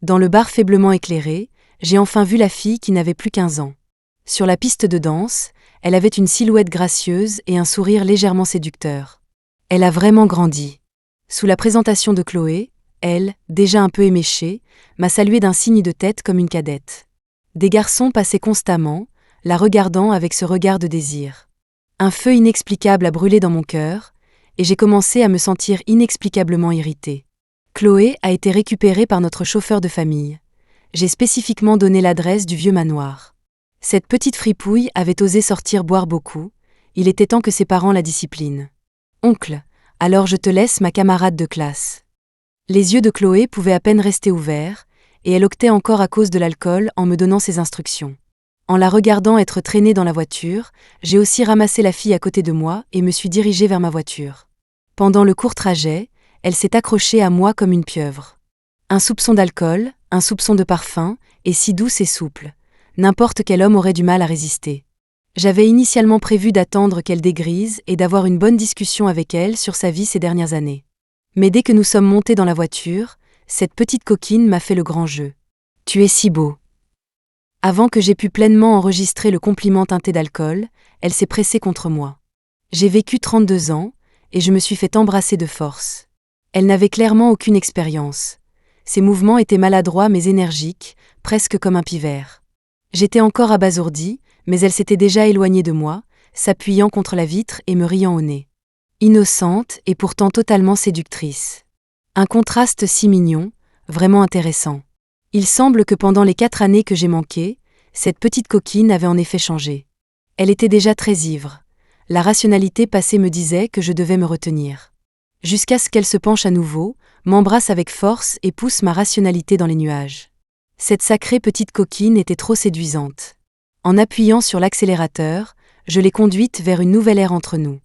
[SPEAKER 1] Dans le bar faiblement éclairé, j'ai enfin vu la fille qui n'avait plus 15 ans. Sur la piste de danse, elle avait une silhouette gracieuse et un sourire légèrement séducteur. Elle a vraiment grandi. Sous la présentation de Chloé, elle, déjà un peu éméchée, m'a salué d'un signe de tête comme une cadette. Des garçons passaient constamment, la regardant avec ce regard de désir. Un feu inexplicable a brûlé dans mon cœur, et j'ai commencé à me sentir inexplicablement irritée. Chloé a été récupérée par notre chauffeur de famille. J'ai spécifiquement donné l'adresse du vieux manoir. Cette petite fripouille avait osé sortir boire beaucoup, il était temps que ses parents la disciplinent. Oncle, alors je te laisse ma camarade de classe. Les yeux de Chloé pouvaient à peine rester ouverts, et elle octait encore à cause de l'alcool en me donnant ses instructions. En la regardant être traînée dans la voiture, j'ai aussi ramassé la fille à côté de moi et me suis dirigée vers ma voiture. Pendant le court trajet, elle s'est accrochée à moi comme une pieuvre. Un soupçon d'alcool, un soupçon de parfum, et si douce et souple. N'importe quel homme aurait du mal à résister. J'avais initialement prévu d'attendre qu'elle dégrise et d'avoir une bonne discussion avec elle sur sa vie ces dernières années. Mais dès que nous sommes montés dans la voiture, cette petite coquine m'a fait le grand jeu. « Tu es si beau !» Avant que j'aie pu pleinement enregistrer le compliment teinté d'alcool, elle s'est pressée contre moi. J'ai vécu 32 ans, et je me suis fait embrasser de force. Elle n'avait clairement aucune expérience. Ses mouvements étaient maladroits mais énergiques, presque comme un pivert. J'étais encore abasourdie, mais elle s'était déjà éloignée de moi, s'appuyant contre la vitre et me riant au nez. Innocente et pourtant totalement séductrice. Un contraste si mignon, vraiment intéressant. Il semble que pendant les 4 années que j'ai manquées, cette petite coquine avait en effet changé. Elle était déjà très ivre. La rationalité passée me disait que je devais me retenir. Jusqu'à ce qu'elle se penche à nouveau, m'embrasse avec force et pousse ma rationalité dans les nuages. Cette sacrée petite coquine était trop séduisante. En appuyant sur l'accélérateur, je l'ai conduite vers une nouvelle ère entre nous.